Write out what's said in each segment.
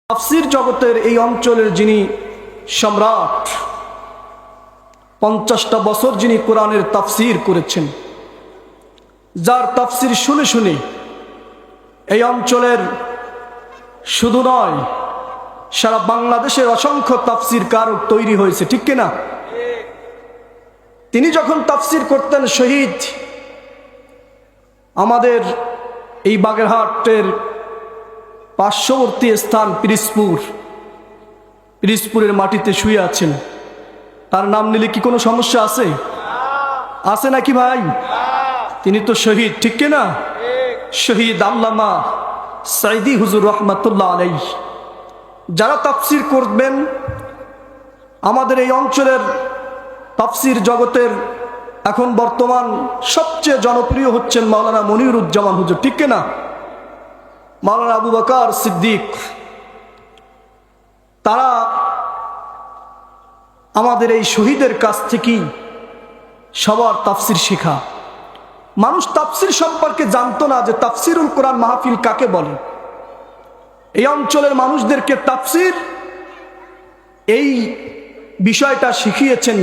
তাফসীর জগতের এই অঞ্চলের যিনি সম্রাট, 50টা বছর যিনি কোরআনের তাফসীর করেছেন, যার তাফসীর শুনে শুনে এই অঞ্চলের শুধু নয় সারা বাংলাদেশের অসংখ্য তাফসীর কারক তৈরি হয়েছে, ঠিক কিনা? তিনি যখন তাফসীর করতেন, শহীদ আমাদের এই বাগেরহাটের পার্শ্ববর্তী স্থান পিরিজপুরের মাটিতে শুয়ে আছেন। তার নাম নিলে কি কোনো সমস্যা আছে? আছে নাকি ভাই? তিনি তো শহীদ, ঠিক কিনা? শহীদ আল্লামা সাইদি হুজুর রহমাতুল্লাহ আলাইহি। যারা তাফসীর করবেন, আমাদের এই অঞ্চলের তাফসীর জগতের এখন বর্তমান সবচেয়ে জনপ্রিয় হচ্ছেন মাওলানা মনিরুজ্জামান হুজুর, ঠিক কিনা? মাওলানা আবু বকর সিদ্দিক। তারা আমাদের এই শহীদের কাছ থেকেই সবার তাফসীর শেখা। মানুষ তাফসীর সম্পর্কে জানতো না যে তাফসীরুল কোরআন মাহফিল কাকে বলে। এই অঞ্চলের মানুষদেরকে তাফসীর এই বিষয়টা শিখিয়েছেন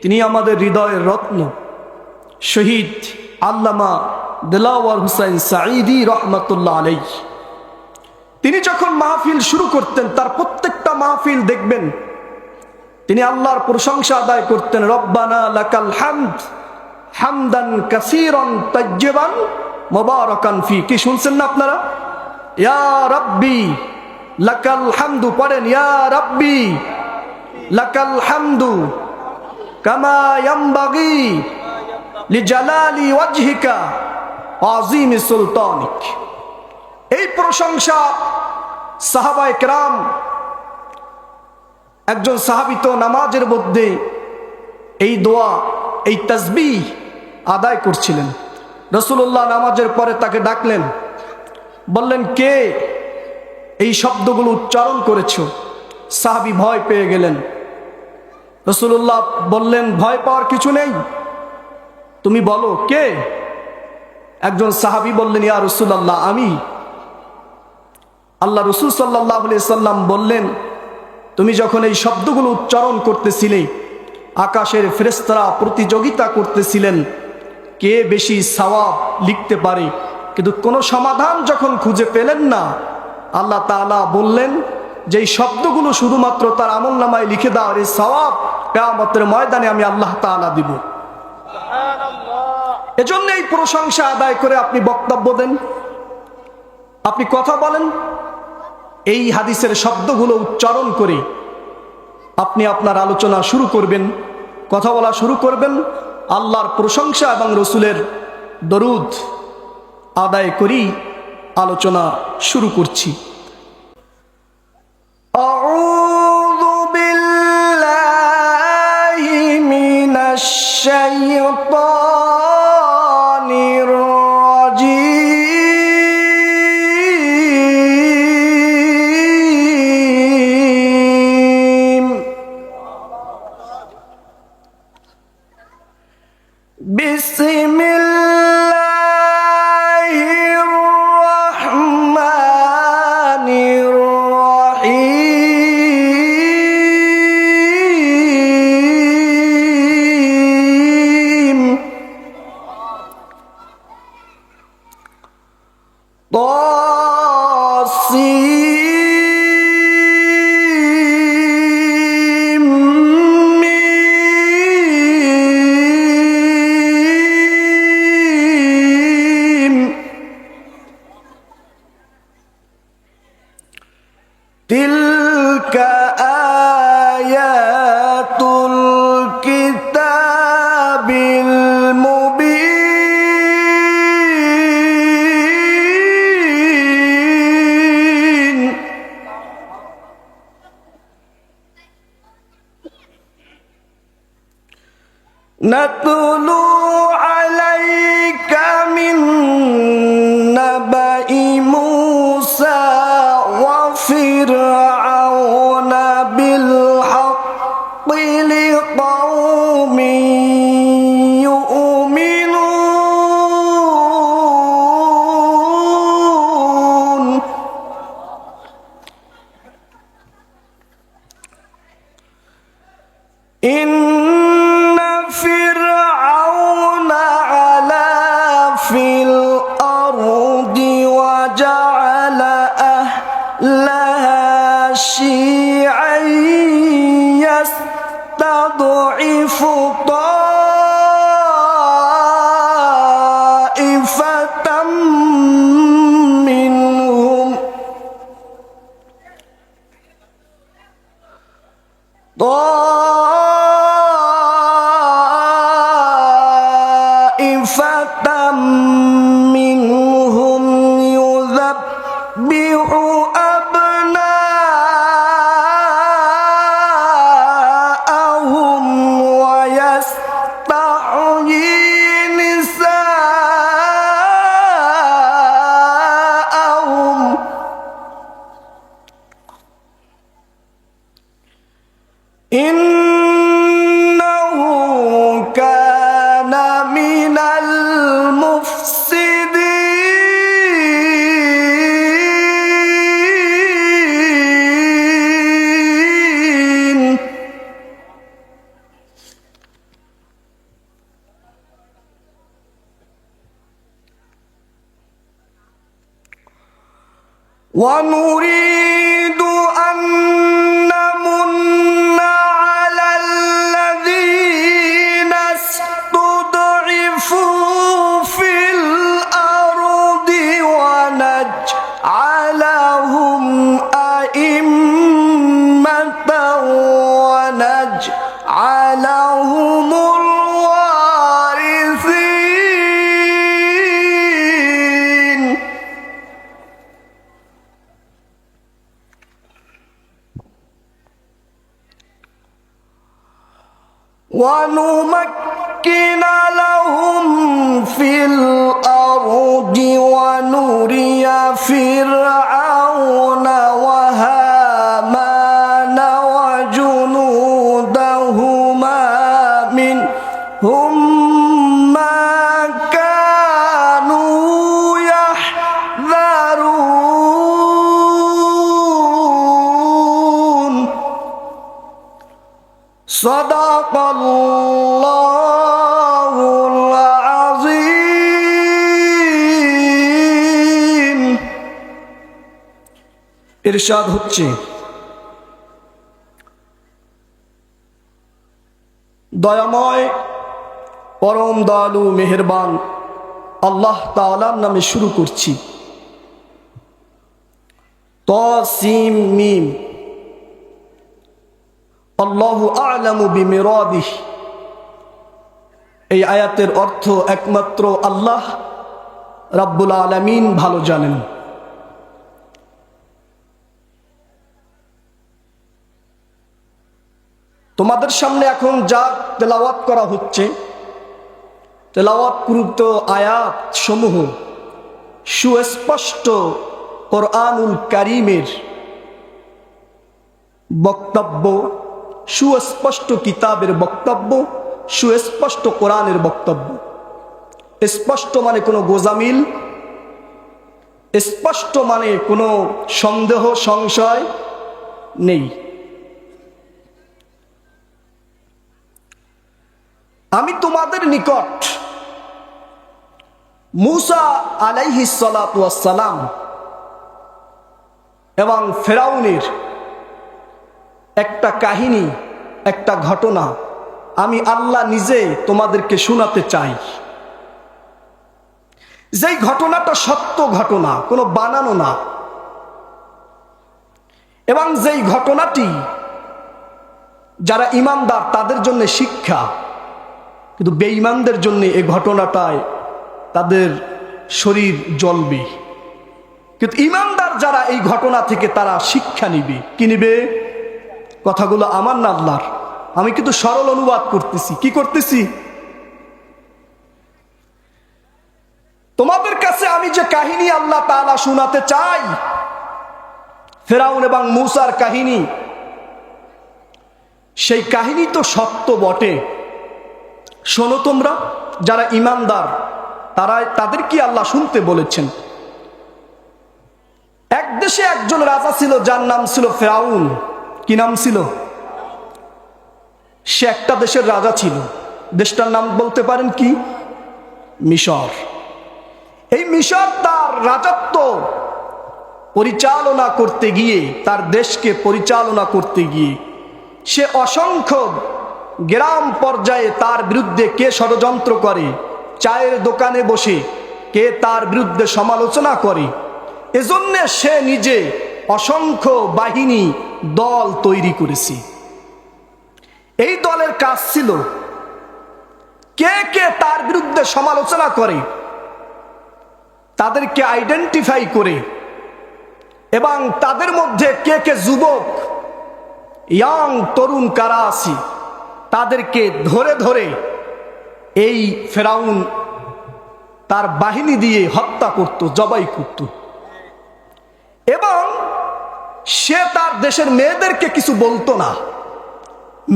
তিনি আমাদের হৃদয়ের রত্ন, শহীদ আল্লামা দেলাওয়ার হুসাইন সাঈদী রহমাতুল্লাহ আলাইহি। তিনি যখন মাহফিল শুরু করতেন, তার প্রত্যেকটা মাহফিল দেখবেন তিনি আল্লাহর প্রশংসা আদায় করতেন। রব্বানা লাকাল হামদ হামদান কাসীরান তাইয়্যিবান মুবারাকান ফি। কি শুনছেন না আপনারা? ইয়া রাব্বি লাকাল হামদু, পড়েন ইয়া রাব্বি লাকাল হামদু কামা ইয়ানবাগি লিজালালি ওয়াজহিকা আযীমি সুলতানিক। এই প্রশংসা সাহাবায়ে কেরাম, একজন সাহাবী তো নামাজের মধ্যে এই দোয়া, এই তাসবিহ আদায় করছিলেন। রাসূলুল্লাহ নামাজের পরে তাকে ডাকলেন, বললেন, কে এই শব্দগুলো উচ্চারণ করেছো? সাহাবী ভয় পেয়ে গেলেন। রাসূলুল্লাহ বললেন, ভয় পাওয়ার কিছু নেই, তুমি বলো কে? একজন সাহাবী বললেন, ইয়া রাসূলুল্লাহ, আমি। আল্লাহ রাসূল সাল্লাল্লাহু আলাইহি সাল্লাম বললেন, তুমি যখন এই শব্দগুলো উচ্চারণ করতেছিলে, আকাশের ফেরেশতারা প্রতিযোগিতা করতেছিলেন কে বেশি সওয়াব লিখতে পারে, কিন্তু কোনো সমাধান যখন খুঁজে পেলেন না, আল্লাহ তাআলা বললেন যে এই শব্দগুলো শুধুমাত্র তার আমলনামায় লিখে দাও, এই সওয়াব কিয়ামতের ময়দানে আমি আল্লাহ তাআলা দিব। এজন্য এই প্রশংসা আদায় করে আপনি বক্তব্য দেন, আপনি কথা বলেন, এই হাদিসের শব্দগুলো উচ্চারণ করে আপনি আপনার আলোচনা শুরু করবেন, কথা বলা শুরু করবেন। আল্লাহর প্রশংসা এবং রসুলের দরুদ আদায় করি আলোচনা শুরু করছি। আউযু বিল্লাহি মিনাশ শাইতানির রাজীম। বিসমিল্লাহির রহমানির রহিম। طاسيم ميم. تلك آيات الكتاب المبين. نتلو عليك من نبأ موسى وفرعون بالحق لقوم يؤمنون. ইন্না ফিরআউনা আলা ফিল আরদি ওয়া জাআলা আহলাহা শি'আন ইয়াস্তাদঈফু তা'iফাতাম মিনহুম يذبح أبناءهم ويستحيي نساءهم إنه كان من المفسدين ونريد أن نمن على الذين استضعفوا في الأرض ونجعلهم أئمة ونجعلهم الوارثين ونمكن لهم في الأرض ونري فرعون وهامان وجنودهما منهم ما كانوا يحذرون صدق الله العظيم ইরশাদ হচ্ছে দয়াময় পরম দয়ালু মেহেরবান আল্লাহ তাআলার নামে শুরু করছি তাসিম মিম আল্লাহু আ'লামু বিমিরাদিহি এই আয়াতের অর্থ একমাত্র আল্লাহ রাব্বুল আলামিন ভালো জানেন। তোমাদের সামনে এখন যা তেলাওয়াত করা হচ্ছে তেলাওয়াতকৃত আয়াত সমূহ সুস্পষ্ট কোরআনুল কারীমের বক্তব্য, সুস্পষ্ট কিতাবের বক্তব্য, সুস্পষ্ট কোরআনের বক্তব্য। স্পষ্ট মানে কোনো গোজামিল, স্পষ্ট মানে কোনো সন্দেহ সংশয় নেই। আমি তোমাদের নিকট মূসা আলাইহিস সালাতু ওয়াস সালাম এবং ফেরাউনের একটা কাহিনী, একটা ঘটনা আমি আল্লাহ নিজে তোমাদেরকে শোনাতে চাই। যেই ঘটনাটা সত্য ঘটনা, কোনো বানানো না, এবং যেই ঘটনাটি যারা ঈমানদার তাদের জন্য শিক্ষা, কিন্তু বেঈমানদের জন্য এই ঘটনাটায় তাদের শরীর জ্বলবে। কিন্তু ঈমানদার যারা এই ঘটনা থেকে তারা শিক্ষা নিবে। কি নিবে? কথাগুলো আমার না আল্লাহর, আমি কিন্তু সরল অনুবাদ করতেছি। কি করতেছি? তোমাদের কাছে আমি যে কাহিনী আল্লাহ তাআলা শোনাতে চাই, ফেরাউন এবং মূসার কাহিনী, সেই কাহিনী তো সত্য বটে। শোনো তোমরা যারা ঈমানদার, তাদের কি আল্লাহ শুনতে বলেছেন। এক দেশে একজন রাজা ছিল যার নাম ছিল ফেরাউন। কি নাম ছিল? সে একটা দেশের রাজা ছিল। দেশটার নাম বলতে পারেন কি? মিশর। এই মিশর তার রাজত্ব পরিচালনা করতে গিয়ে, তার দেশকে পরিচালনা করতে গিয়ে সে অসংখ্য গ্রাম পর্যায়ে তার বিরুদ্ধে কে ষড়যন্ত্র করে, চায়ের দোকানে বসে কে তার বিরুদ্ধে সমালোচনা করে, এজন্য সে নিজে অসংখ্য বাহিনী দল তৈরি করেছে। এই দলের কাজ ছিল কে কে তার বিরুদ্ধে সমালোচনা করে তাদেরকে আইডেন্টিফাই করে, এবং তাদের মধ্যে কে কে যুবক ইয়াং তরুণ কারা আছে তাদেরকে ধরে ধরে এই ফেরাউন তার বাহিনী দিয়ে হত্যা করত, জবাই করত। এবং সে তার দেশের মেয়েদেরকে কিছু বলতো না,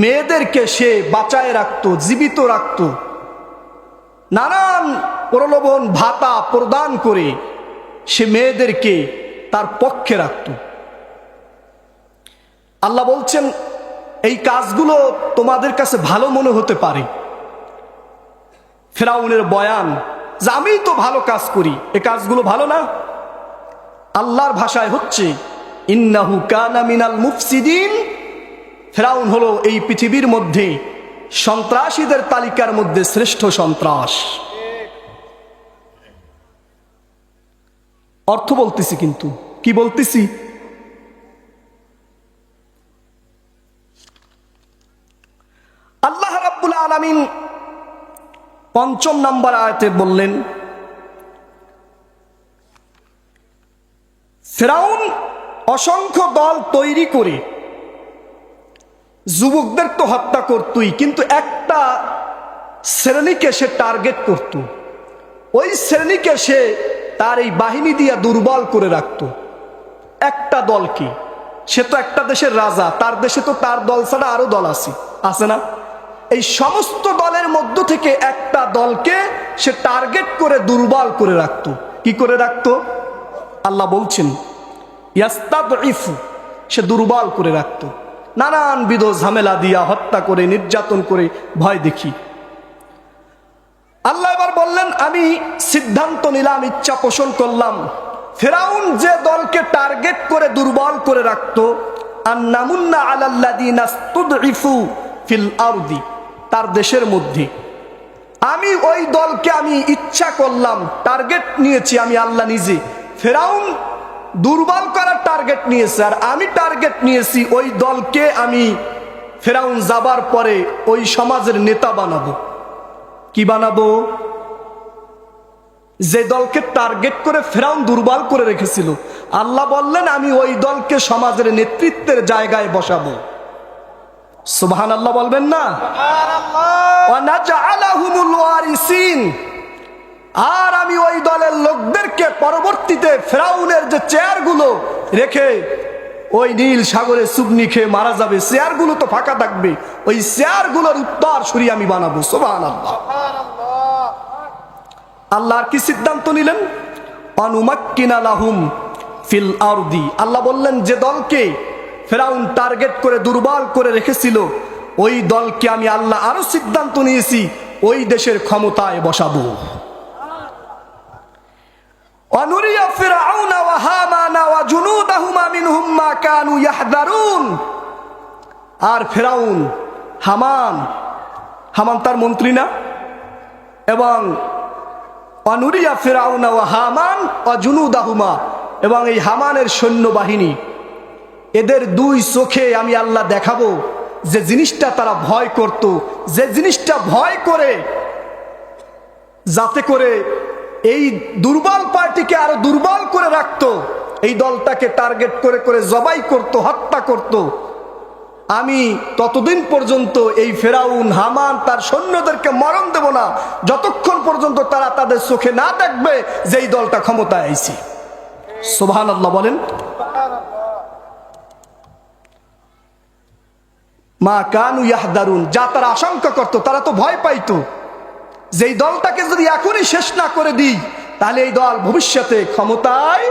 মেয়েদেরকে সে বাঁচায় রাখত, জীবিত রাখত, নানান প্রলোভন ভাতা প্রদান করে সে মেয়েদেরকে তার পক্ষে রাখত। আল্লাহ বলছেন এই কাজগুলো তোমাদের কাছে ভালো মনে হতে পারে, ফেরাউনের বয়ান যে আমি তো ভালো কাজ করি, এ কাজগুলো ভালো না? আল্লাহর ভাষায় হচ্ছে ইন্নাহু কানা মিনাল মুফসিদিন। ফেরাউন হলো এই পৃথিবীর মধ্যে সন্ত্রাসীদের তালিকার মধ্যে শ্রেষ্ঠ সন্ত্রাস। অর্থ বলতেছি, কিন্তু কি বলতেছি? আল্লাহ রাব্বুল আলামিন ৫ম নম্বর আয়াতে বললেন ফেরাউন অসংখ্য দল তৈরি করে যুবকদের তো হত্যা করতই, কিন্তু একটা শ্রেণীকে সে টার্গেট করত। ওই শ্রেণীকে সে তার এই বাহিনী দিয়ে দুর্বল করে রাখত। একটা দলকে, সে তো একটা দেশের রাজা, তার দেশে তো তার দল ছাড়া আরো দল আছে না? এই সমস্ত দলের মধ্য থেকে একটা দলকে সে টার্গেট করে দুর্বল করে রাখত। কি করে রাখত? আল্লাহ বলছেন ইয়াস্তাদঈফু, সে দুর্বল করে রাখত, নানানবিধ ঝামেলা দিয়া হত্যা করে, নির্যাতন করে, ভয় দেখি। আল্লাহ এবার বললেন আমি সিদ্ধান্ত নিলাম, ইচ্ছা পোষণ করলাম, ফেরাউন যে দলকে টার্গেট করে দুর্বল করে রাখত, আন্নামুন্না আলাল্লাযীনা ইসতুদঈফু ফিল আরদি, তার দেশের মধ্যে আমি ওই দলকে আমি ইচ্ছা করলাম, টার্গেট নিয়েছি আমি আল্লাহ নিজে। ফেরাউন দুর্বল করার টার্গেট নিয়েছে, আর আমি টার্গেট নিয়েছি ওই দলকে আমি ফেরাউন যাবার পরে ওই সমাজের নেতা বানাবো। কি বানাবো? যে দলকে টার্গেট করে ফেরাউন দুর্বল করে রেখেছিল, আল্লাহ বললেন আমি ওই দলকে সমাজের নেতৃত্বের জায়গায় বসাবো। সুবহানাল্লাহ বলবেন না? ওয়া নাজআলাহুমুল ওয়ারিসিন, আর আমি ওই দলের লোকদেরকে পরবর্তীতে ফেরাউনের যে চেয়ারগুলো রেখে ওই নীল সাগরে চুবনি খেয়ে মারা যাবে, চেয়ারগুলো তো ফাঁকা থাকবে, ওই চেয়ারগুলোর উত্তরসূরি আমি বানাবো। সুবহানাল্লাহ। আল্লাহর কি সিদ্ধান্ত নিলেন? অনুমাক্কিনা লাহুম ফিল আরদি, আল্লাহ বললেন যে দলকে ফেরাউন টার্গেট করে দুর্বল করে রেখেছিল ওই দলকে আমি আল্লাহ আরো সিদ্ধান্ত নিয়েছি ওই দেশের ক্ষমতায় বসাবো। অনুরিয়া ফিরআউনা ওয়া হামানা ওয়া জুনুদাহুমা মিনহুম মা কানু ইয়াহদারুন, আর ফেরাউন, হামান তার মন্ত্রী না? এবং অনুরিয়া ফিরআউনা ওয়া হামান ওয়া জুনুদাহুমা, এবং এই হামানের সৈন্যবাহিনী, এদের দুই চোখে আমি আল্লাহ দেখাবো যে জিনিসটা তারা ভয় করত, যে জিনিসটা ভয় করে যাতে করে এই দুর্বল পার্টিকে আরো দুর্বল করে রাখতো, এই দলটাকে টার্গেট করে করে জবাই করত, হত্যা করত। আমি ততদিন পর্যন্ত এই ফেরাউন হামান তার সৈন্যদেরকে মরণ দেব না যতক্ষণ পর্যন্ত তারা তাদের চোখে না দেখবে যে এই দলটা ক্ষমতায় আইছে। সুবহানাল্লাহ বলেন। মা কানু ইয়াহদারুন, যা তারা আশঙ্কা করত, তারা তো ভয় পাইতো যে এই দলটাকে যদি এখনই শেষ না করে দিই তাহলে এই দল ভবিষ্যতে ক্ষমতায়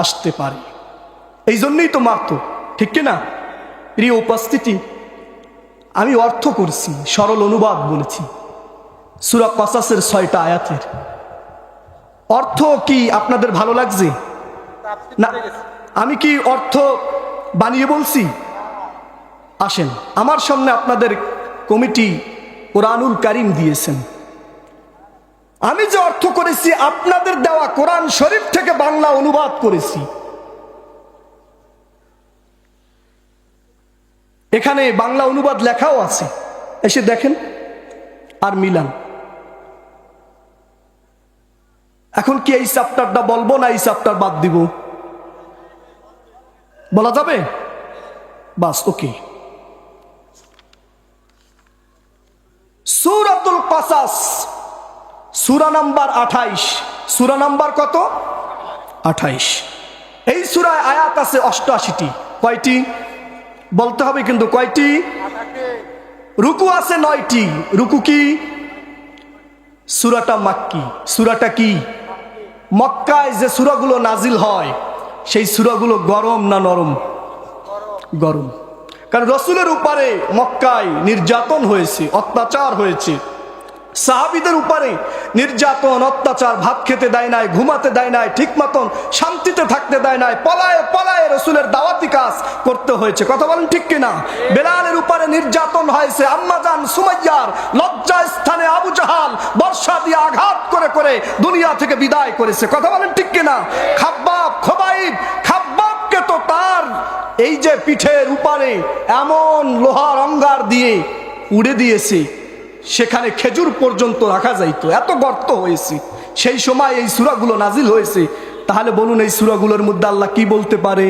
আসতে পারে, এই জন্যই তো মারত। ঠিক কিনা? প্রিয় উপস্থিতি, আমি অর্থ করছি, সরল অনুবাদ বলেছি সূরা কসাসের 6টা আয়াতের। অর্থ কি আপনাদের ভালো লাগছে না? আমি কি অর্থ বানিয়ে বলছি? আসেন, আমার সামনে আপনাদের কমিটি কোরআনুল কারীম দিয়েছেন। আমি যে অর্থ করেছি আপনাদের দেওয়া কোরআন শরীফ থেকে বাংলা অনুবাদ করেছি। এখানে বাংলা অনুবাদ লেখাও আছে, এসে দেখেন আর মিলান। এখন কি এই চ্যাপ্টারটা বলবো না এই চ্যাপ্টার বাদ দিব? বলা যাবে? বাস, ওকে। সূরাতুল কসাস, সূরা নাম্বার 28। সূরা নাম্বার কত? 28। এই সূরায় আয়াত আছে 88টি। কয়টি বলতে হবে কিন্তু, কয়টি? রুকু আছে 9টি। রুকু কি? সূরাটা মাক্কি। সূরাটা কি? মক্কায় যে সূরাগুলো নাজিল হয় সেই সূরাগুলো গরম না নরম? গরম। কারণ রাসূলের উপরে মক্কায় নির্যাতন হয়েছে, অত্যাচার হয়েছে। সাহাবীদের উপরে নির্যাতন, অত্যাচার, ভাত খেতে দেয় নাই, ঘুমাতে দেয় নাই, ঠিক মতন শান্তিতে থাকতে দেয় নাই, পলায়ে পলায়ে রাসূলের দাওয়াতি কাজ করতে হয়েছে। কথা বলেন ঠিক কিনা? বেলালের উপরে নির্যাতন হয়েছে। আম্মাজান সুমাইয়ার লজ্জা স্থানে আবু জাহাল বর্ষা দিয়ে আঘাত করে করে দুনিয়া থেকে বিদায় করেছে। কথা বলেন ঠিক কিনা? খাব্বাবকে তো তার এই যে পিঠের উপরে এমন লোহার অঙ্গার দিয়ে উড়ে দিয়েছে, সেখানে খেজুর পর্যন্ত রাখা যাইতো, এত গর্ত হয়েছে। সেই সময় এই সূরাগুলো নাজিল হয়েছে। তাহলে বলুন এই সূরাগুলোর মধ্যে আল্লাহ কি বলতে পারে?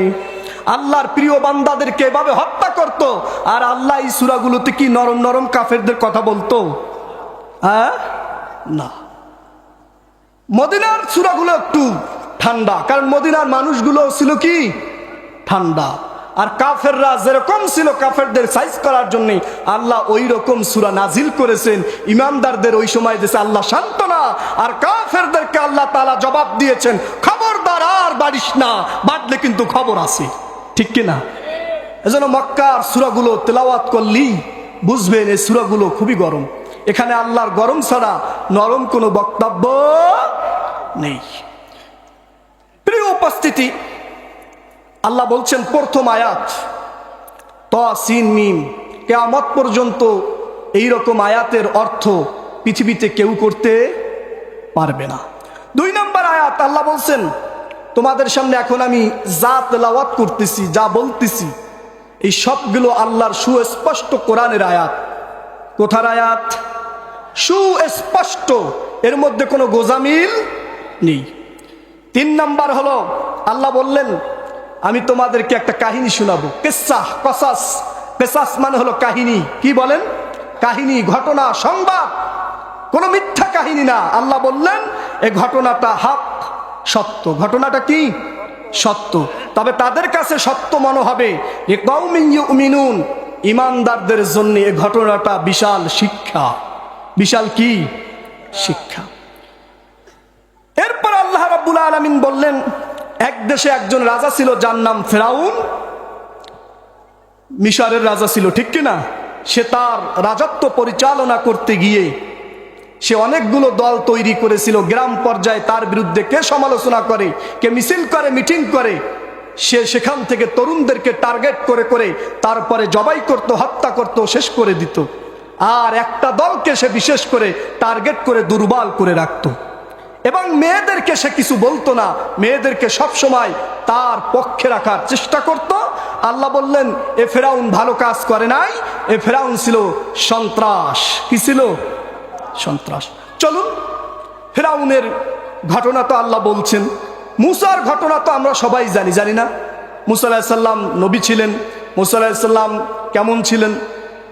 আল্লাহর প্রিয় বান্দাদেরকে এভাবে হত্যা করত, আর আল্লাহ এই সূরাগুলোতে কি নরম নরম কাফেরদের কথা বলতো? না। মদিনার সূরাগুলো একটু ঠান্ডা, কারণ মদিনার মানুষগুলো ছিল কি ঠান্ডা। আর কাফেররা যেরকম ছিল, কাফেরদের সাইজ করার জন্য আল্লাহ ওই রকম সূরা নাজিল করেছেন। ইমানদারদের ওই সময় দিয়েছে আল্লাহ সান্ত্বনা, আর কাফেরদেরকে আল্লাহ তাআলা জবাব দিয়েছেন, খবরদার আর বাড়িস না, বাড়লে কিন্তু খবর আছে। ঠিক কিনা? এজন্য মক্কার সূরাগুলো তেলাওয়াত করলেই বুঝবেন এই সূরাগুলো খুবই গরম। এখানে আল্লাহর গরম ছাড়া নরম কোনো বক্তব্য নেই। প্রিয় উপস্থিতি, আল্লাহ বলছেন প্রথম আয়াত তাসিন মিম, কিয়ামত পর্যন্ত এই রকম আয়াতের অর্থ পৃথিবীতে কেউ করতে পারবে না। 2 নম্বর আয়াত আল্লাহ বলছেন, তোমাদের সামনে এখন আমি যা তেলাওয়াত করতেছি, যা বলতেছি, এই সবগুলো আল্লাহর সুস্পষ্ট কোরআনের আয়াত। কোথার আয়াত? সুস্পষ্ট, এর মধ্যে কোনো গোজামিল নেই। 3 নম্বর হলো আল্লাহ বললেন, আমি তোমাদেরকে একটা কাহিনী শোনাবো। কিসসা, কসাস। কিসাস মানে হলো কাহিনী। কি বলেন? কাহিনী, ঘটনা, সংবাদ, কোনো মিথ্যা কাহিনী না। আল্লাহ বললেন এই ঘটনাটা হক, সত্য। ঘটনাটা কি? সত্য। তবে তাদের কাছে সত্য মনে হবে এ কওমিন ইউমিনুন, ইমানদারদের জন্য এই ঘটনাটা বিশাল শিক্ষা। বিশাল কি? শিক্ষা। এরপর আল্লাহ রাব্বুল আলামিন বললেন, এক দেশে একজন রাজা ছিল, যার নাম ফেরাউন। মিশরের রাজা ছিল, ঠিক কিনা? সে তার রাজত্ব পরিচালনা করতে গিয়ে সে অনেকগুলো দল তৈরি করেছিল। গ্রাম পর্যায়ে তার বিরুদ্ধে কে সমালোচনা করে, কে মিছিল করে, মিটিং করে, সে সেখান থেকে তরুণদেরকে টার্গেট করে করে তারপরে জবাই করত, হত্যা করত, শেষ করে দিত। আর একটা দলকে সে বিশেষ করে টার্গেট করে দুর্বল করে রাখত, এবং মেয়েদেরকে সে কিছু বলতো না, মেয়েদেরকে সব সময় তার পক্ষে রাখার চেষ্টা করত। আল্লাহ বললেন এ ফেরাউন ভালো কাজ করে নাই, এ ফেরাউন ছিল সন্ত্রাস। কি ছিল? সন্ত্রাস। চলুন ফেরাউনের ঘটনা তো আল্লাহ বলছেন। মুসার ঘটনা তো আমরা সবাই জানি, জানি না? মুসা আলাইহিস সালাম নবী ছিলেন। মুসা আলাইহিস সালাম কেমন ছিলেন?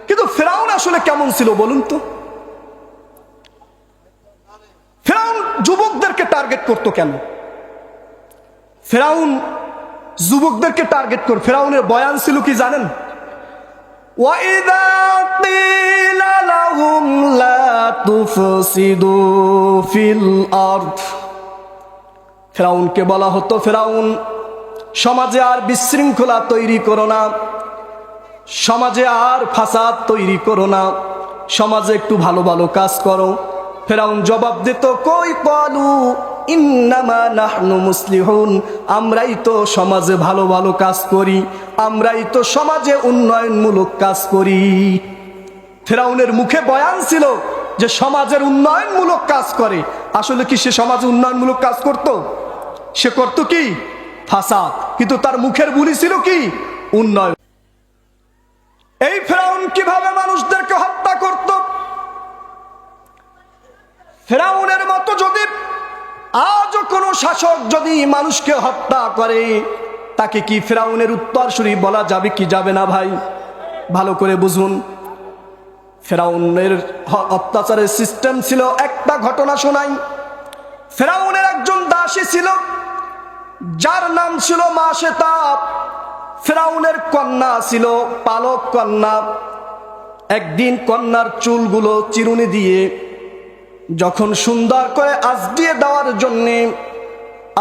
কিন্তু ফেরাউন আসলে কেমন ছিল বলুন তো? ফেরাউন যুবকদেরকে টার্গেট করতো কেন? ফেরাউন যুবকদেরকে টার্গেট করে, ফেরাউনের বয়ান ছিল কি জানেন? ওয়াইদা কিলা লাহুম লা তুফসিদু ফিল আরদ, ফেরাউনকে বলা হতো, ফেরাউন সমাজে আর বিশৃঙ্খলা তৈরি করো না, সমাজে আর ফাসাদ তৈরি করো না, সমাজে একটু ভালো ভালো কাজ করো। ফেরাউন জবাব দিত, কই ক্বালু ইন্নামা নাহনু মুসলিহুন, আমরাই তো সমাজে ভালো ভালো কাজ করি, আমরাই তো সমাজে উন্নয়নমূলক কাজ করি। ফেরাউনের মুখে বয়ান ছিল যে সমাজের উন্নয়নমূলক কাজ করে, আসলে কি সে সমাজে উন্নয়নমূলক কাজ করত? সে করত কি? ফাসাদ। কিন্তু তার মুখের বুলি ছিল কি? উন্নয়ন। এই ফেরাউন কিভাবে মানুষদেরকে হত্যা করত? ফেরাউনের মতো যদি আজও কোনো শাসক যদি মানুষকে হত্যা করে, তাকে কি ফেরাউনের উত্তরসূরি বলা যাবে কি যাবে না? ভাই ভালো করে বুঝুন। ফেরাউনের অত্যাচারের সিস্টেম ছিল, একটা ঘটনা শোনাই। ফেরাউনের একজন দাসী ছিল যার নাম ছিল মাশেতা। ফেরাউনের কন্যা ছিল পালক কন্যা। একদিন কন্যার চুলগুলো চিরুনি দিয়ে যখন সুন্দর করে আঁচড়িয়ে দেওয়ার জন্যে,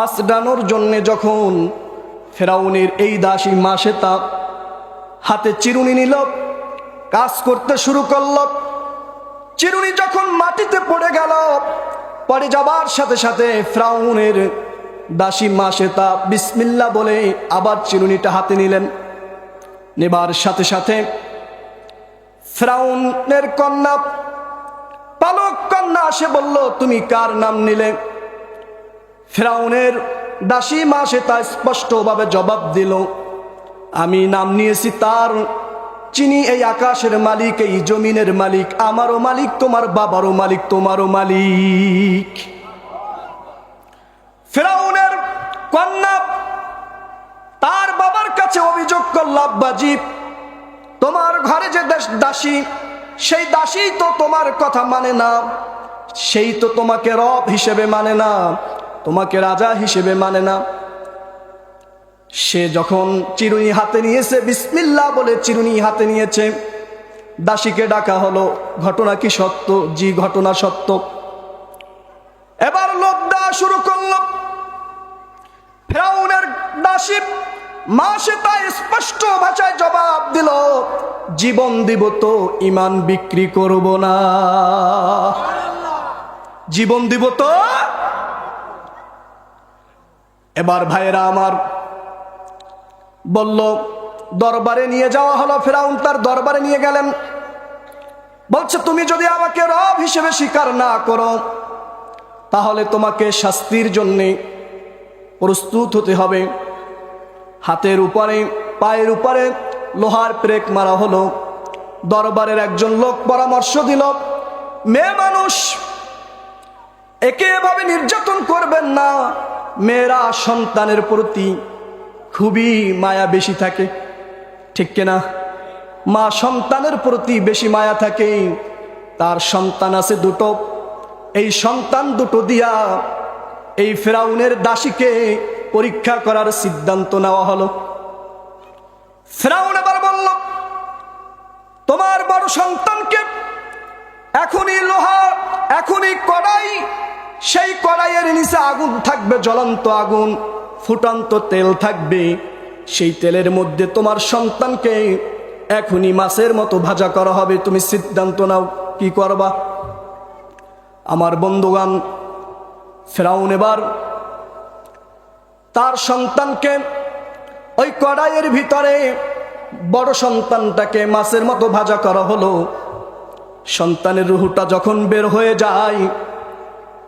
আঁচড়ানোর জন্যে যখন ফেরাউনের এই দাসী মাশেতা হাতে চিরুনি নিল, কাজ করতে শুরু করল। চিরুনি যখন মাটিতে পড়ে গেল, পড়ে যাবার সাথে সাথে ফেরাউনের দাসী মাশেতা বিসমিল্লাহ বলে আবার চিরুনিটা হাতে নিলেন। নেবার সাথে সাথে ফেরাউনের কন্যা পালক কন্যা আসে বলল, তুমি কার নাম নিলে? ফেরাউনের দাসী মাশেতা স্পষ্টভাবে জবাব দিল, আমি নাম নিয়েছি তার, যিনি এই আকাশের মালিক, এই জমিনের মালিক, আমারও মালিক, তোমার বাবারও মালিক, তোমারও মালিক। ফেরাউনের কন্যা তার বাবার কাছে অভিযোগ করল, আব্বাজি তোমার ঘরে যে দাসী, সেই দাসী তো তোমার কথা মানে না, সেই তো তোমাকে রব হিসেবে মানে না, তোমাকে রাজা হিসেবে মানে না। সে যখন চিরুনি হাতে নিয়েছে, বিসমিল্লাহ বলে চিরুনি হাতে নিয়েছে, দাসীকে ডাকা হলো, ঘটনা কি সত্য? জি, ঘটনা সত্য। এবার লোভ দেওয়া শুরু করল। ফেরাউনের দাসী মাশেতা স্পষ্ট ভাষায় জবাব দিল, জীবন দিব তো ঈমান বিক্রি করব না। জীবন দিব তো। এবার ভাইয়েরা আমার বলল, দরবারে নিয়ে যাওয়া হলো। ফেরাউন তার দরবারে নিয়ে গেলেন। বলছে, তুমি যদি আমাকে রব হিসেবে স্বীকার না করো, তাহলে তোমাকে শাস্তির জন্যে প্রস্তুত হতে হবে। হাতের উপরে পায়ের উপরে লোহার প্রেক মারা হলো। দরবারের একজন লোক পরামর্শ দিল, মেয়ে মানুষ, একে এভাবে নির্যাতন করবেন না। মেয়েরা সন্তানের প্রতি খুবই মায়া বেশি থাকে, ঠিক কিনা? মা সন্তানের প্রতি বেশি মায়া থাকে। তার সন্তান আছে দুটো। এই সন্তান দুটো দিয়া এই ফেরাউনের দাসীকে পরীক্ষা করার সিদ্ধান্ত নেওয়া হলো। ফেরাউন এবার বলল, তোমার বড় সন্তানকে এখনই লোহা, এখনই কড়াই, সেই কড়াইয়ের নিচে আগুন থাকবে, জ্বলন্ত আগুন, ফুটন্ত তেল থাকবে। সেই তেলের মধ্যে তোমার সন্তানকে এখনই মাছের মতো ভাজা করা হবে। তুমি সিদ্ধান্ত নাও, কি করবা? আমার বন্ধুগণ, ফেরাউন এবার তার সন্তানকে ওই কড়াইয়ের ভিতরে, বড় সন্তানটাকে মাছের মতো ভাজা করা হলো। সন্তানের রুহটা যখন বের হয়ে যায়,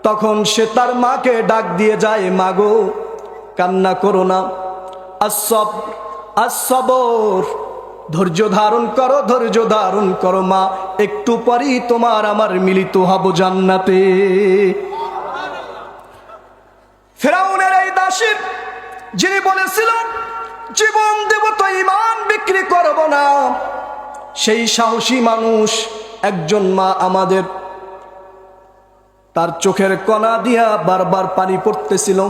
তখন সে তার মাকে ডাক দিয়ে যায়, মা গো, কান্না করো না, আসবর, ধৈর্য ধারণ করো, ধৈর্য ধারণ করো মা, একটু পরেই তোমার আমার মিলিত হব জান্নাতে। ফেরাউনের এই দাসী, যিনি বলেছিলেন জীবন দেব তো ঈমান বিক্রি করব না, সেই সাহসী মানুষ একজন মা আমাদের। তার চোখের কণা দিয়া বারবার পানি পড়তেছিল।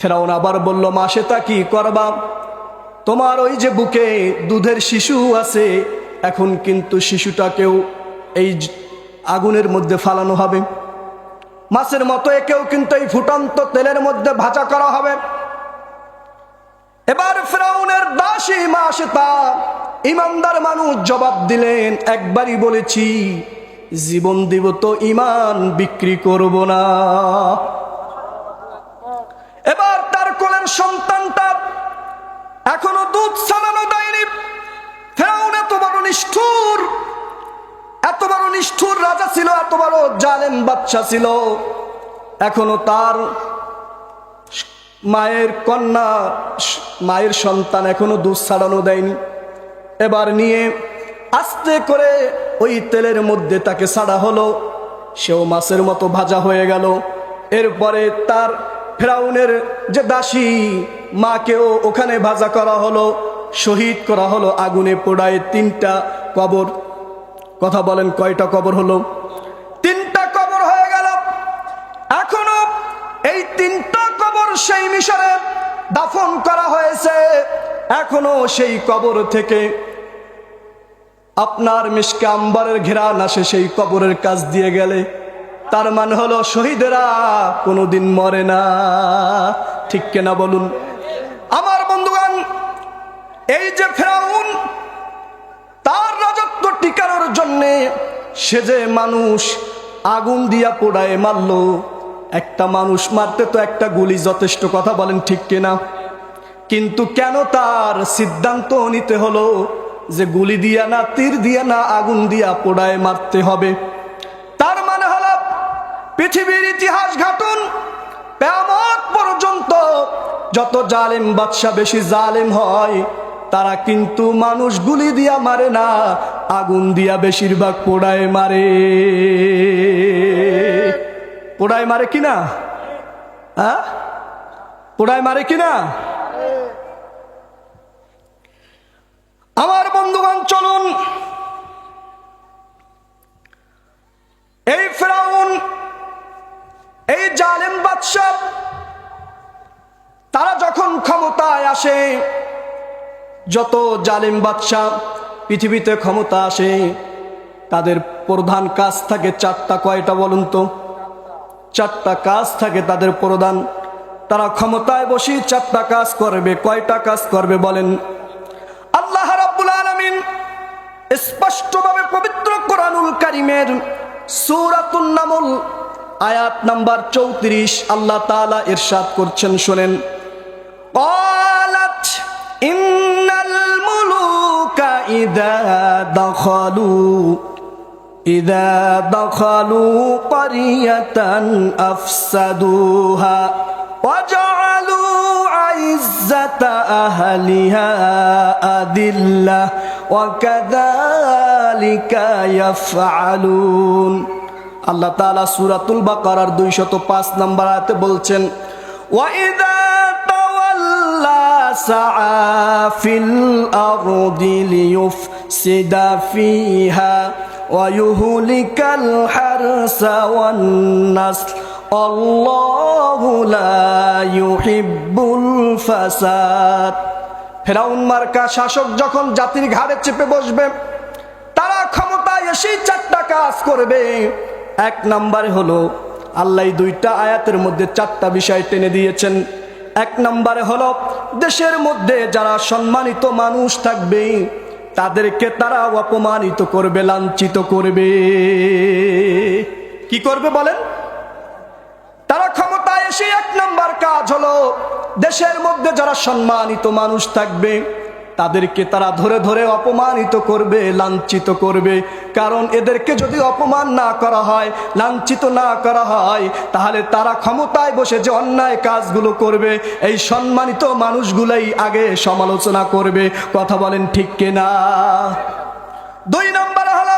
ফেরাউন আবার বলল, মাশেতা, কি করবা? তোমার ওই যে বুকে দুধের শিশু আছে, এখন কিন্তু শিশুটাকেও এই আগুনের মধ্যে ফালানো হবে, মাছের মতো একেও কিন্তু এই ফুটন্ত তেলের মধ্যে ভাজা করা হবে। এবার ফেরাউনের দাসী মাশেতা ইমানদার মানুষ জবাব দিলেন, একবারই বলেছি, জীবন দিব তো ইমান বিক্রি করব না। এবার তার কোলের সন্তানটা এখনো দুধ ছাড়ানো দেয়নি। ফেরাউন এত বড় নিষ্ঠুর, এত বড় নিষ্ঠুর রাজা ছিল, এত বড় জালেম বাদশা ছিল, এখনো তার মায়ের কন্যা, মায়ের সন্তান এখনো দুধ ছাড়ানো দেয়নি। এবার নিয়ে আস্তে করে ওই তেলের মধ্যে তাকে ছাড়া হলো, সেও মাছের মতো ভাজা হয়ে গেল। এরপরে তার ফেরাউনের যে দাসী মাকেও ওখানে ভাজা করা হলো, শহীদ করা হলো আগুনে পোড়ায়। 3টা কবর, কথা বলেন কয়টা কবর হলো? 3টা কবর হয়ে গেল। এখনো এই 3টা কবর সেই মিশরে দাফন করা হয়েছে। এখনো সেই কবর থেকে আপনার মিশকে আম্বারের ঘেরান আসে সেই কবরের কাছ দিয়ে গেলে। তার মানে হলো শহীদেরা কোনোদিন মরে না, ঠিক কিনা বলুন? আমার বন্ধুগণ, এই যে ফেরাউন, তার রাজত্ব টিকানোর জন্যে সে যে মানুষ আগুন দিয়া পোড়ায় মারল, একটা মানুষ মারতে তো একটা গুলি যথেষ্ট, কথা বলেন ঠিক কিনা? কিন্তু কেন তার সিদ্ধান্ত নিতে হলো যে গুলি দিয়া না, তীর দিয়া না, আগুন দিয়া পোড়ায় মারতে হবে? তার মানে হলো পৃথিবীর ইতিহাস ঘাটুন, কিয়ামত পর্যন্ত যত জালেম বাদশা বেশি জালেম হয়, তারা কিন্তু মানুষ গুলি দিয়া মারে না, আগুন দিয়া বেশিরভাগ পোড়ায় মারে। পোড়ায় মারে কিনা? হ্যাঁ, পোড়ায় মারে কিনা? আমার বন্ধুগণ, চলুন এই ফেরাউন, এই জালেম বাদশা, তারা যখন ক্ষমতায় আসে, যত জালেম বাদশা পৃথিবীতে ক্ষমতা আসে, তাদের প্রধান কাজ থাকে 4টা। কয়টা বলুন তো? 4টা কাজ থাকে তাদের প্রধান। তারা ক্ষমতায় বসে 4টা কাজ করবে। কয়টা কাজ করবে বলেন? আল্লাহ রাব্বুল আলামিন স্পষ্টভাবে পবিত্র কোরআনুল কারীমের সূরাতুন নামল আয়াত নাম্বার 34 আল্লাহ তাআলা ইরশাদ করছেন, শুনেন। ক্বালাত ইন্নাল মুলুকা ইযা দাখালু ক্বরিয়াতান আফসাদুহা ওয়াজআলু আইজ্জাতা আহলিহা আদিল্লাহ ওয়া কাযালিকা ইয়াফআলুন। আল্লাহ তাআলা সূরাতুল বাকারার 205 নম্বর আয়াতে বলছেন, ওয়া ইযা তাওয়াল্লা সাআ ফিল আরদি লিয়ুফসিদা ফিহা ওয়া ইউহলিকাল হারসা ওয়ান নাসল আল্লাহু লা ইউহিব্বুল ফাসাদ। ফেরাউন মার্কা শাসক যখন জাতির ঘাড়ে চেপে বসবে, তারা ক্ষমতায় এসে 4টা কাজ করবে। 1 নম্বরে হলো, আল্লাহ 2টা আয়াতের মধ্যে 4টা বিষয় টেনে দিয়েছেন। 1 নম্বরে হলো, দেশের মধ্যে যারা সম্মানিত মানুষ থাকবে তাদেরকে তারা অপমানিত করবে, লাঞ্ছিত করবে। কি করবে বলেন? তারা ক্ষমতায় এসে 1 নম্বর কাজ হলো, দেশের মধ্যে যারা সম্মানিত মানুষ থাকবে তাদেরকে তারা ধরে ধরে অপমানিত করবে, লাঞ্ছিত করবে। কারণ এদেরকে যদি অপমান না করা হয়, লাঞ্ছিত না করা হয়, তাহলে তারা ক্ষমতায় বসে যে অন্যায় কাজগুলো করবে, এই সম্মানিত মানুষগুলাই আগে সমালোচনা করবে। কথা বলেন ঠিক কিনা? 2 নম্বরে হলো,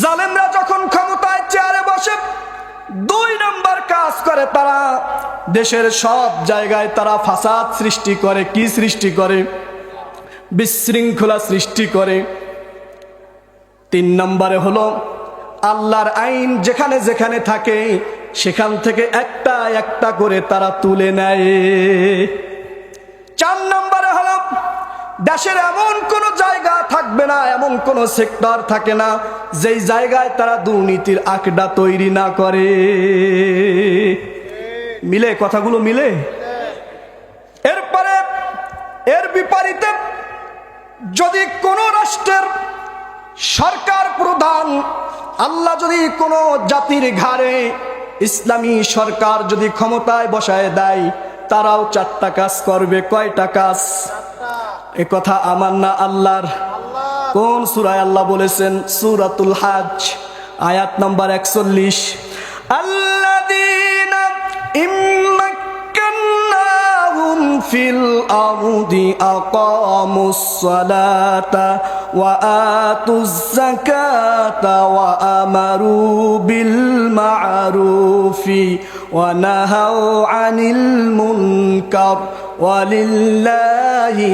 জালেমরা যখন ক্ষমতায় চেয়ারে বসে 2 নম্বর কাজ করে, তারা দেশের সব জায়গায় তারা ফাসাদ সৃষ্টি করে। কি সৃষ্টি করে? বিশৃঙ্খলা সৃষ্টি করে। 3 নম্বরে হলো, আল্লাহর আইন যেখানে যেখানে থাকে সেখান থেকে একটা একটা করে তারা তুলে নেয়। 4 নম্বরে হলো, দেশের এমন কোন জায়গা থাকবে না, এমন কোন সেক্টর থাকে না যেই জায়গায় তারা দুর্নীতির আখড়া তৈরি না করে। মিলে? কথাগুলো মিলে? এরপরে এর বিপরীতে যদি কোনো রাষ্ট্রের সরকার প্রধান আল্লাহ যদি কোনো জাতির ঘাড়ে ইসলামী সরকার যদি ক্ষমতায় বসায় দেয়, তারাও 4টা কাজ করবে। কয়টা কাজ? এ কথা আমার না, আল্লাহর। কোন সূরায় আল্লাহ বলেছেন? সূরাতুল হজ আয়াত নম্বর 41। আল্লাযীনা ইম্মাক্কান্নাহুম ফিল আরদি আকামুস সালাতা ওয়া আতুজ যাকাতা ওয়া আমারু বিল মা'রুফি ওয়া নাহাউ আনিল মুনকার ওয়ালিল্লাহি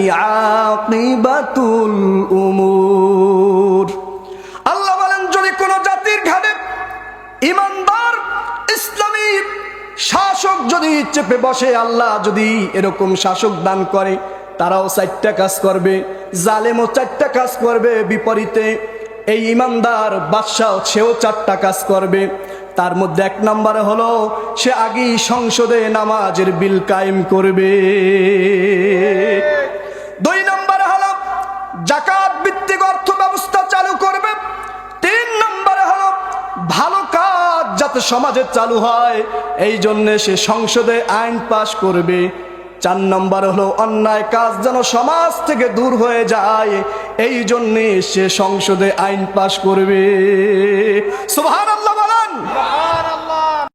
আকিবাতুল উমুর। আল্লাহ বলেন, যদি কোনো জাতির ঘাড়ে ইমানদার ইসলামী শাসক যদি চেপে বসে, আল্লাহ যদি এরকম শাসক দান করে, তারাও 4টা কাজ করবে। জালেমও 4টা কাজ করবে। বিপরীতে এই ইমানদার বাদশাহ, সেও 4টা কাজ করবে। তার মধ্যে 1 নম্বরে হলো, সে আগেই সংসদে নামাজের বিল কায়েম করবে। 2 নম্বরে হলো যাকাত ভিত্তিক অর্থ ব্যবস্থা চালু করবে। 3 নম্বরে হলো ভালো কাজ যাতে সমাজে চালু হয়, এই জন্য সে সংসদে আইন পাশ করবে। 4 নম্বর হলো অন্যায় কাজ যেন সমাজ থেকে দূর হয়ে যায়, এই জন্য সে সংসদে আইন পাশ করবে। সুবহানাল্লাহ।